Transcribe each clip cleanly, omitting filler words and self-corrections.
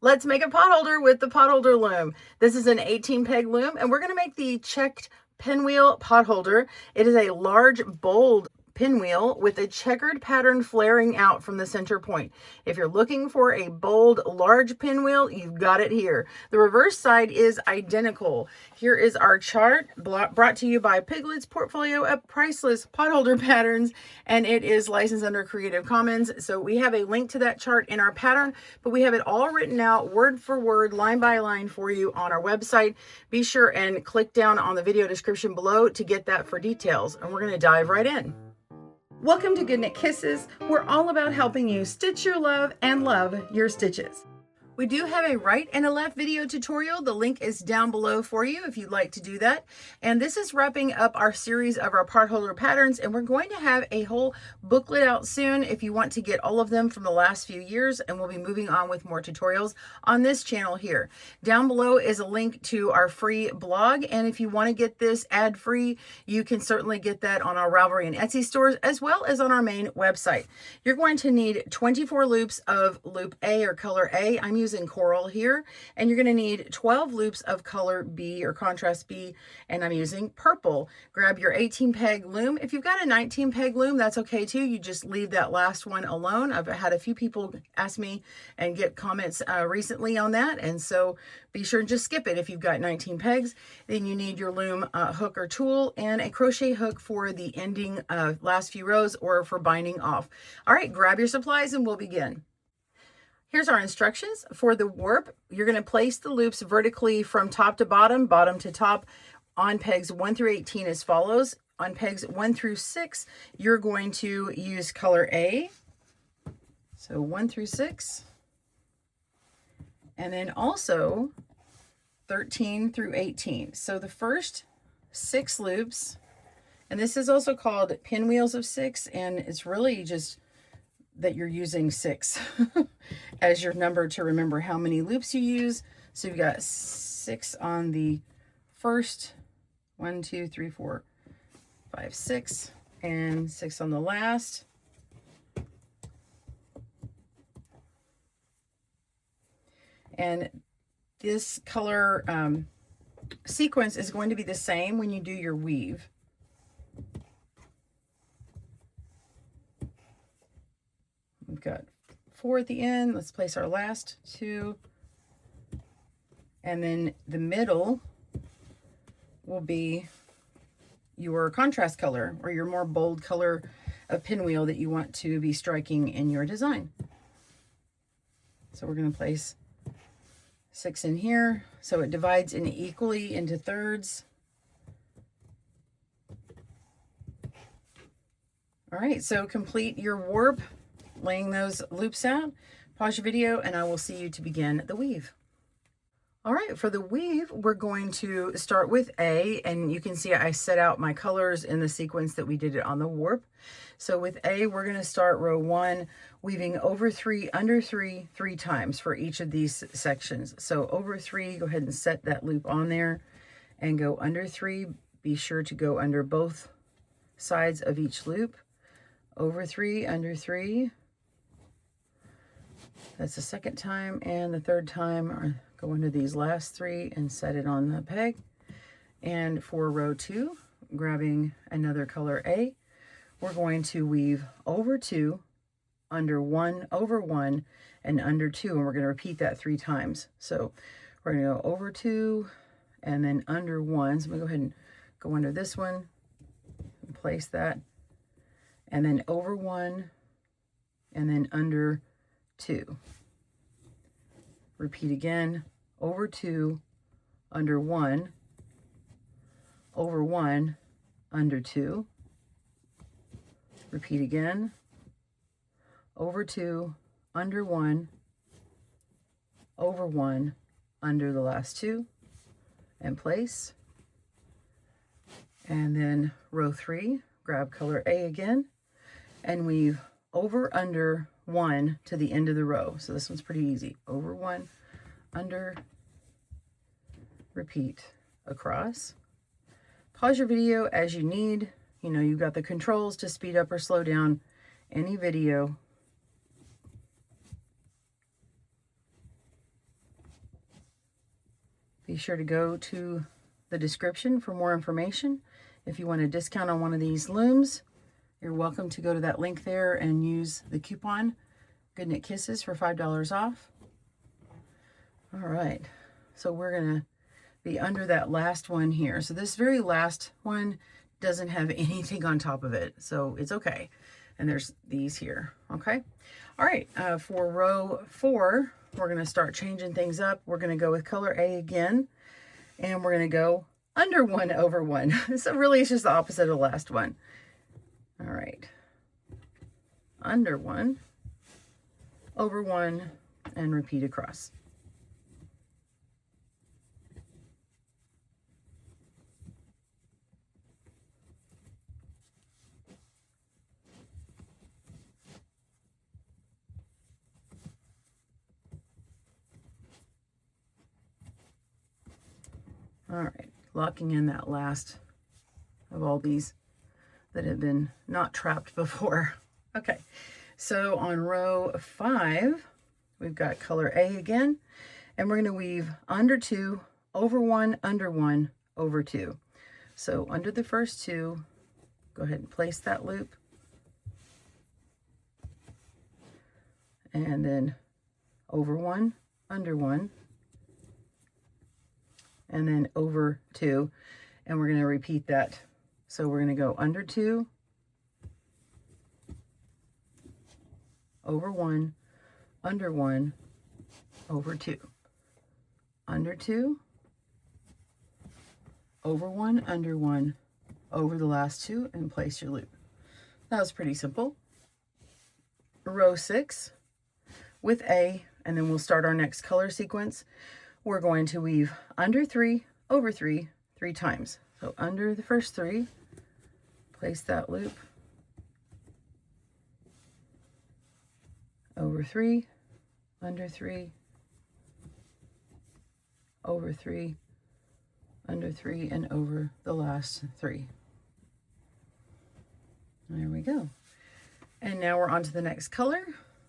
Let's make a potholder with the potholder loom. This is an 18 peg loom, and we're going to make the checked pinwheel potholder. It is a large, bold pinwheel with a checkered pattern flaring out from the center point. If you're looking for a bold, large pinwheel, you've got it here. The reverse side is identical. Here is our chart brought to you by Piglet's portfolio of priceless potholder patterns, and it is licensed under Creative Commons. So we have a link to that chart in our pattern, but we have it all written out word for word, line by line for you on our website. Be sure and click down on the video description below to get that for details, and we're going to dive right in. Welcome to Good Knit Kisses. We're all about helping you stitch your love and love your stitches. We do have a right and a left video tutorial. The link is down below for you if you'd like to do that. And this is wrapping up our series of our potholder patterns, and we're going to have a whole booklet out soon if you want to get all of them from the last few years, and we'll be moving on with more tutorials on this channel here. Down below is a link to our free blog, and if you want to get this ad-free, you can certainly get that on our Ravelry and Etsy stores as well as on our main website. You're going to need 24 loops of loop A or color A. I'm using coral here, and you're going to need 12 loops of color B or contrast B, and I'm using purple. Grab your 18 peg loom. If you've got a 19 peg loom, that's okay too. You just leave that last one alone. I've had a few people ask me and get comments recently on that, and so be sure and just skip it if you've got 19 pegs. Then you need your loom hook or tool and a crochet hook for the ending last few rows or for binding off. All right, grab your supplies and we'll begin. Here's our instructions for the warp. You're going to place the loops vertically from top to bottom, bottom to top, on pegs 1 through 18 as follows. On pegs 1 through 6, you're going to use color A. So 1 through 6. And then also 13 through 18. So the first 6 loops, and this is also called pinwheels of 6, and it's really just that you're using 6 as your number to remember how many loops you use. So you've got 6 on the first, 1, 2, 3, 4, 5, 6, and 6 on the last. And this color sequence is going to be the same when you do your weave. We've got 4 at the end. Let's place our last 2. And then the middle will be your contrast color or your more bold color of pinwheel that you want to be striking in your design. So we're going to place 6 in here. So it divides in equally into thirds. All right, so complete your warp, laying those loops out. Pause your video and I will see you to begin the weave. All right, for the weave, we're going to start with A, and you can see I set out my colors in the sequence that we did it on the warp. So with A, we're going to start row 1, weaving over 3, under 3, 3 times for each of these sections. So over 3, go ahead and set that loop on there and go under 3. Be sure to go under both sides of each loop. Over 3, under 3. That's the second time, and the third time go into these last 3 and set it on the peg. And for row 2, grabbing another color A, we're going to weave over 2, under 1, over 1, and under 2, and we're going to repeat that 3 times. So we're going to go over 2 and then under 1. So I'm going to go ahead and go under this one and place that, and then over 1 and then under 2. Repeat again, over 2, under 1, over 1, under 2. Repeat again, over 2, under 1, over 1, under the last 2, and place. And then row 3, grab color A again, and weave over, under 1 to the end of the row. So this one's pretty easy. Over 1, under, repeat across. Pause your video as you need. You know, you've got the controls to speed up or slow down any video. Be sure to go to the description for more information. If you want a discount on one of these looms, you're welcome to go to that link there and use the coupon Good Knit Kisses for $5 off. All right, so we're gonna be under that last one here. So this very last one doesn't have anything on top of it, so it's okay. And there's these here, okay? All right, for row 4, we're gonna start changing things up. We're gonna go with color A again, and we're gonna go under 1 over 1. So really it's just the opposite of the last one. All right, under 1 over 1 and repeat across. All right, locking in that last of all these that have been not trapped before. Okay, so on row 5, we've got color A again, and we're gonna weave under 2, over 1, under 1, over 2. So under the first 2, go ahead and place that loop. And then over 1, under 1, and then over 2, and we're going to repeat that. So we're going to go under 2, over 1, under 1, over 2, under 2, over 1, under 1, over the last 2, and place your loop. That was pretty simple. Row 6 with A, and then we'll start our next color sequence. We're going to weave under 3, over 3, 3 times. So under the first 3, place that loop, over 3, under 3, over 3, under 3, and over the last 3. There we go. And now we're on to the next color.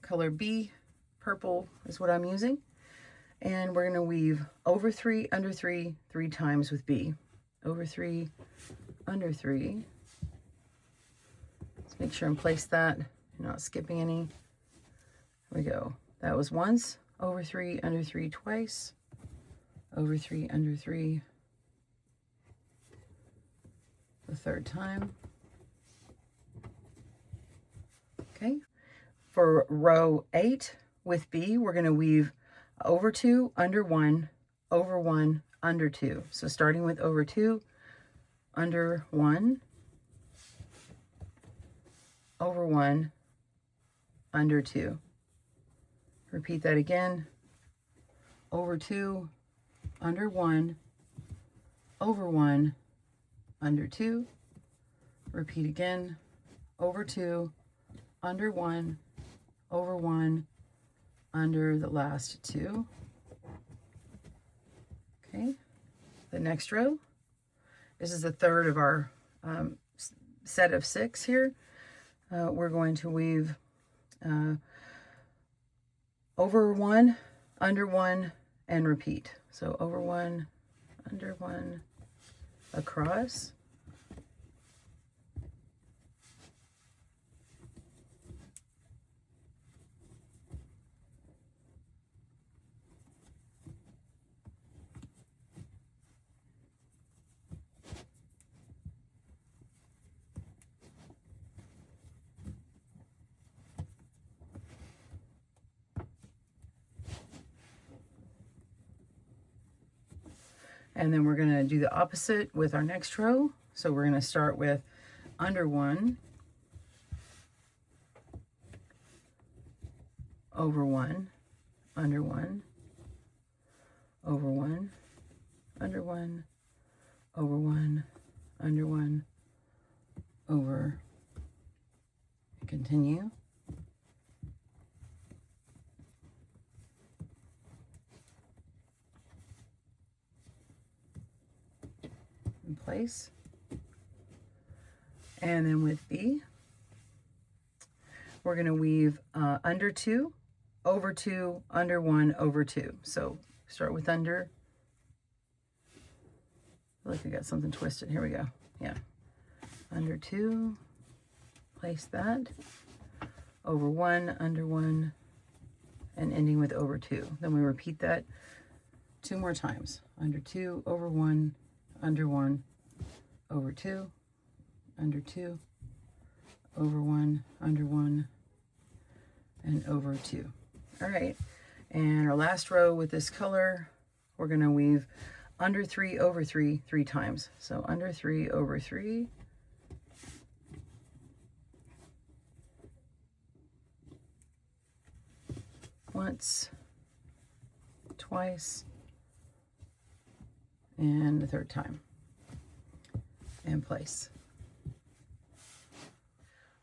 Color B, purple is what I'm using. And we're going to weave over 3, under 3, 3 times with B. Over 3, under 3. Let's make sure and place that. You're not skipping any. There we go. That was once. Over 3, under 3 twice. Over 3, under 3 the third time. Okay. For row 8 with B, we're going to weave over 2, under 1, over 1, under 2. So starting with over 2, under 1, over 1, under 2. Repeat that again. Over 2, under 1, over 1, under 2. Repeat again. Over 2, under 1, over 1, under the last 2. Okay, the next row, this is the third of our set of 6 here. We're going to weave over 1, under 1, and repeat. So over 1, under 1, across. And then we're going to do the opposite with our next row. So we're going to start with under 1, over 1, under 1, over 1, under 1, over 1, under 1, over, continue. In place. And then with B, we're going to weave under 2, over 2, under 1, over 2. So start with under, feel like I got something twisted. Here we go. Yeah. Under 2, place that. Over 1, under 1, and ending with over 2. Then we repeat that 2 more times. Under 2, over 1, under 1, over 2, under 2, over 1, under 1, and over 2. All right, and our last row with this color, we're going to weave under 3, over 3, 3 times. So under 3, over 3, once, twice, and the 3rd time, and place.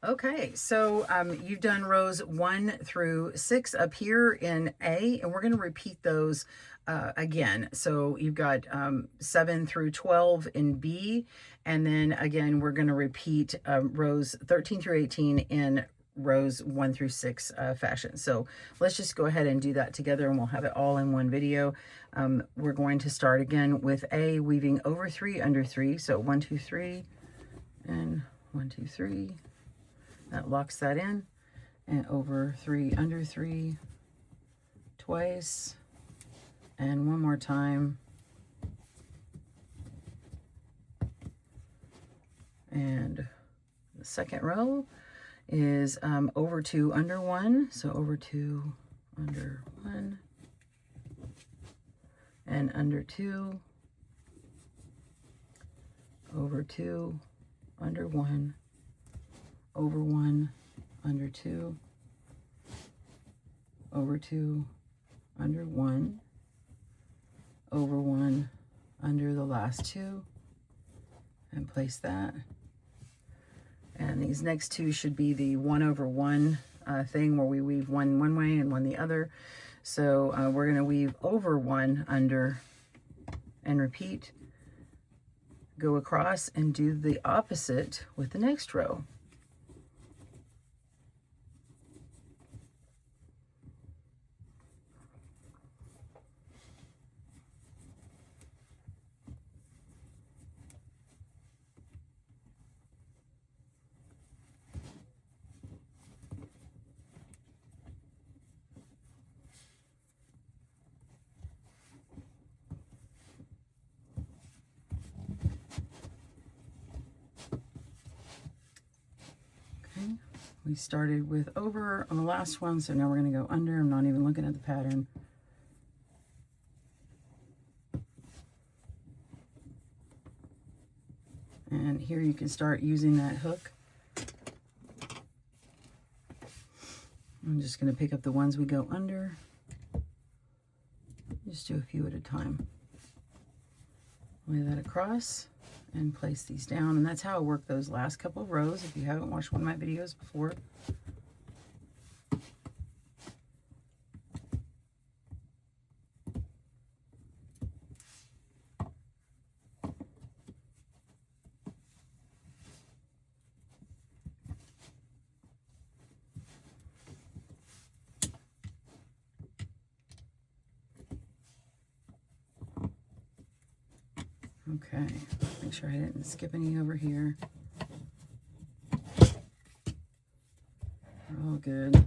Okay, so you've done rows 1 through 6 up here in A, and we're going to repeat those again. So you've got 7 through 12 in B, and then again we're going to repeat rows 13 through 18 in rows 1 through 6 fashion. So let's just go ahead and do that together, and we'll have it all in one video. We're going to start again with A, weaving over 3, under 3. So 1, 2, 3, and 1, 2, 3. That locks that in, and over 3, under 3, twice, and one more time, and the second row is over 2, under 1, so over 2, under 1, and under 2, over 2, under 1, over 1, under 2, over 2, under 1, over 1, under the last 2, and place that. And these next 2 should be the 1 over 1 thing, where we weave one way and one the other. So we're going to weave over 1, under, and repeat, go across, and do the opposite with the next row. We started with over on the last one, so now we're going to go under. I'm not even looking at the pattern. And here you can start using that hook. I'm just going to pick up the ones we go under. Just do a few at a time. Lay that across and place these down, and that's how I work those last couple of rows if you haven't watched one of my videos before. Okay, make sure I didn't skip any over here. We're all good.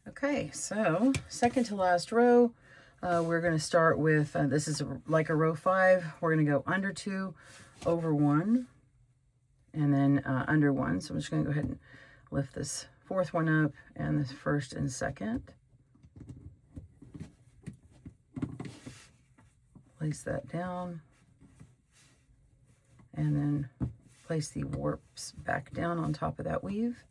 Okay, so second to last row, we're going to start with, this is like a row 5. We're going to go under 2, over 1, and then under 1. So I'm just going to go ahead and lift this 4th one up, and this 1st and 2nd. Place that down, and then place the warps back down on top of that weave.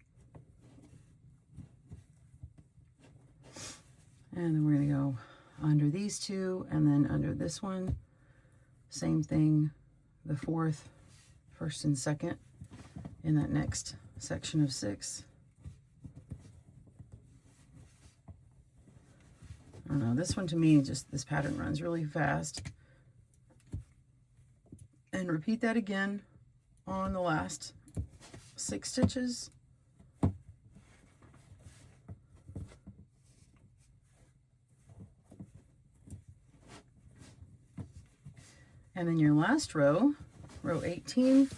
And then we're going to go under these 2, and then under this one. Same thing, the 4th, 1st and 2nd in that next section of 6. I don't know, this one to me, just this pattern runs really fast. And repeat that again on the last 6 stitches. And then your last row, row 18,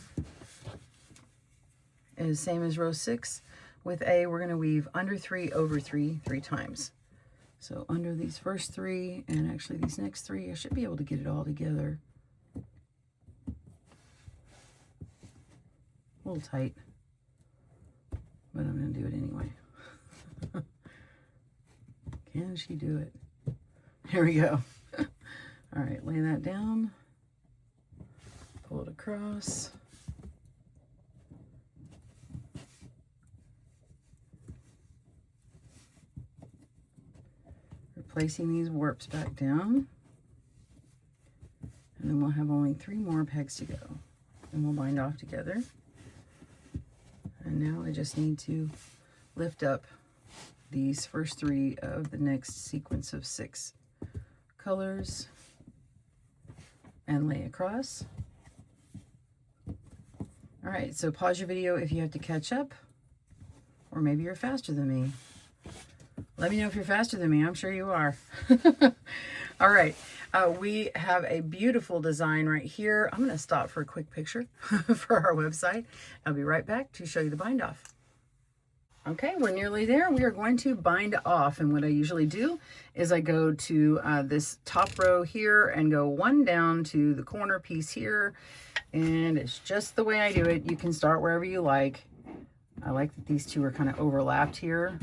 is same as row 6. With A, we're going to weave under 3 over 3 3 times. So under these first 3 and actually these next 3, I should be able to get it all together. A little tight, but I'm going to do it anyway. Can she do it? Here we go. All right, lay that down. Pull it across. Placing these warps back down, and then we'll have only 3 more pegs to go, and we'll bind off together. And now I just need to lift up these first 3 of the next sequence of 6 colors and lay across. All right, so pause your video if you have to catch up, or maybe you're faster than me. Let me know if you're faster than me. I'm sure you are. All right. We have a beautiful design right here. I'm going to stop for a quick picture for our website. I'll be right back to show you the bind off. Okay, we're nearly there. We are going to bind off. And what I usually do is I go to this top row here and go 1 down to the corner piece here. And it's just the way I do it. You can start wherever you like. I like that these 2 are kind of overlapped here.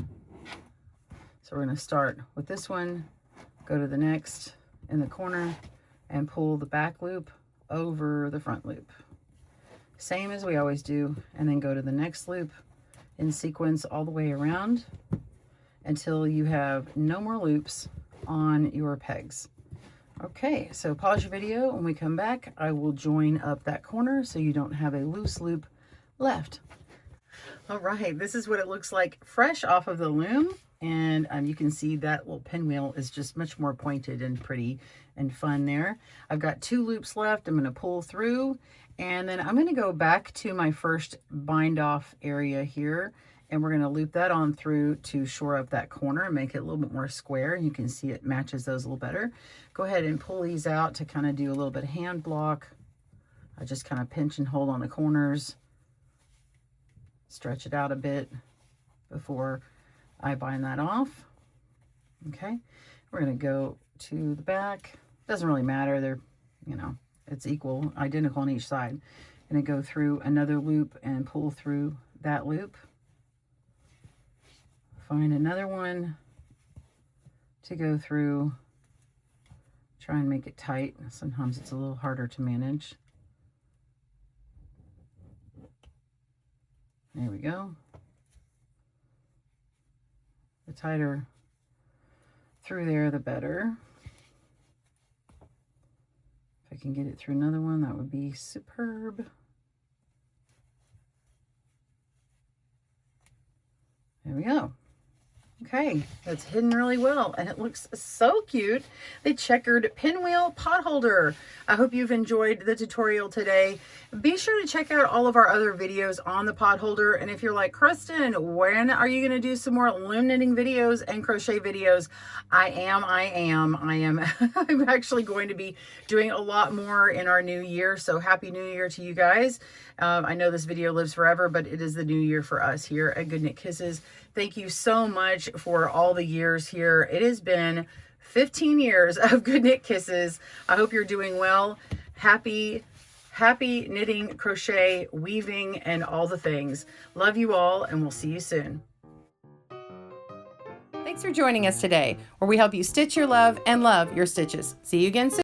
So we're going to start with this one, go to the next in the corner, and pull the back loop over the front loop. Same as we always do, and then go to the next loop in sequence all the way around until you have no more loops on your pegs. Okay, so pause your video. When we come back, I will join up that corner so you don't have a loose loop left. All right, this is what it looks like fresh off of the loom. And you can see that little pinwheel is just much more pointed and pretty and fun there. I've got 2 loops left. I'm going to pull through, and then I'm going to go back to my first bind off area here, and we're going to loop that on through to shore up that corner and make it a little bit more square. You can see it matches those a little better. Go ahead and pull these out to kind of do a little bit of hand block. I just kind of pinch and hold on the corners, stretch it out a bit before I bind that off. Okay, we're going to go to the back. Doesn't really matter. They're, you know, it's equal, identical on each side. I'm going to go through another loop and pull through that loop. Find another one to go through. Try and make it tight. Sometimes it's a little harder to manage. There we go. The tighter through there, the better. If I can get it through another one, that would be superb. There we go. Okay, that's hidden really well, and it looks so cute. The checkered pinwheel potholder. I hope you've enjoyed the tutorial today. Be sure to check out all of our other videos on the potholder, and if you're like, Kristen, when are you going to do some more loom knitting videos and crochet videos? I'm actually going to be doing a lot more in our new year, so happy new year to you guys. I know this video lives forever, but it is the new year for us here at Good Knit Kisses. Thank you so much for all the years here. It has been 15 years of Good Knit Kisses. I hope you're doing well. Happy knitting, crochet, weaving, and all the things. Love you all, and we'll see you soon. Thanks for joining us today, where we help you stitch your love and love your stitches. See you again soon.